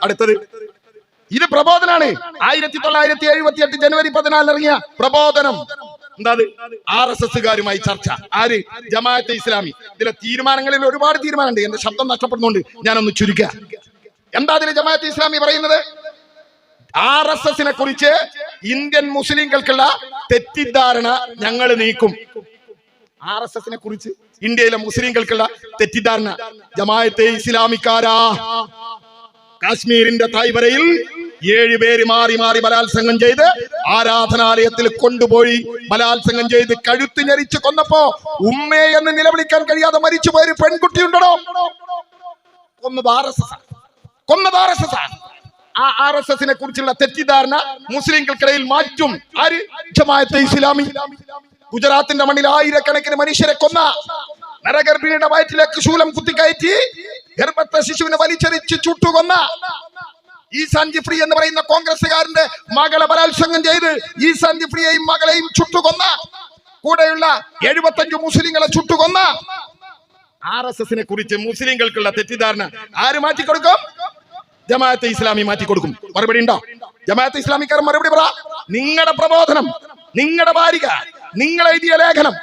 അടുത്തത് ഇത് പ്രബോധനാണ്. 1978 ജനുവരി 14 ഇറങ്ങിയ പ്രബോധനം. എന്താ RSSകാരുമായി ചർച്ച. ആര്? ജമാഅത്തെ ഇസ്ലാമി. ഇതിലെ തീരുമാനങ്ങളിൽ ഒരുപാട് തീരുമാനമുണ്ട്. എന്റെ ശബ്ദം നഷ്ടപ്പെടുന്നുണ്ട്, ഞാനൊന്ന് ചുരുക്കുക. എന്താ അതിന് ജമാഅത്തെ ഇസ്ലാമി പറയുന്നത്? RSSനെ കുറിച്ച് ഇന്ത്യൻ മുസ്ലിങ്ങൾക്കുള്ള തെറ്റിദ്ധാരണ ഞങ്ങൾ നീക്കും. RSSനെ കുറിച്ച് ഇന്ത്യയിലെ മുസ്ലിങ്ങൾക്കുള്ള തെറ്റിദ്ധാരണ. ജമാഅത്തെ ഇസ്ലാമിക്കാരാ, കാശ്മീരിന്റെ തായ്വരയിൽ 7 പേര് മാറി മാറി ബലാത്സംഗം ചെയ്ത് ആരാധനാലയത്തിൽ കൊണ്ടുപോയി ബലാത്സംഗം ചെയ്ത് കഴുത്ത് ഞെരിച്ച് കൊന്നപ്പോ ഉമ്മേ എന്ന് നിലവിളിക്കാൻ കഴിയാതെ മരിച്ചു പോയൊരു പെൺകുട്ടി ഉണ്ടോ? കൊന്നത് RSS. ആ RSSനെ കുറിച്ചുള്ള തെറ്റിദ്ധാരണ മുസ്ലിംകൾക്കിടയിൽ മാറ്റും. ആര്? ജമാഅത്തെ ഇസ്ലാമി. ഗുജറാത്തിന്റെ മണ്ണിൽ ആയിരക്കണക്കിന് മനുഷ്യരെ കൊന്ന, നരഗർഭിണിയുടെ വയറ്റിലേക്ക് ശൂലം കുത്തിക്കയറ്റി ഗർഭത്തെ ശിശുവിനെ വലിച്ചെറിച്ച് ചുട്ടുകൊന്ന ഈസാൻ ജിഫ്രി എന്ന് പറയുന്ന കോൺഗ്രസുകാരന്റെ മകളെ ബലാത്സംഗം ചെയ്ത് ഈസാൻ ജിഫ്രിയെയും മകളെയും ചുട്ടുകൊന്ന, കൂടെയുള്ള 75 മുസ്ലിങ്ങളെ ചുട്ടുകൊന്ന RSSനെ കുറിച്ച് മുസ്ലിങ്ങൾക്കുള്ള തെറ്റിദ്ധാരണ ആര് മാറ്റിക്കൊടുക്കും? ജമാഅത്തെ ഇസ്ലാമി മാറ്റിക്കൊടുക്കും. മറുപടി ഉണ്ടോ? ജമാഅത്തെ ഇസ്ലാമിക്കാരൻ മറുപടി പറ. നിങ്ങളുടെ പ്രബോധനം, നിങ്ങളുടെ വാരിക, നിങ്ങൾ എഴുതിയ ലേഖനം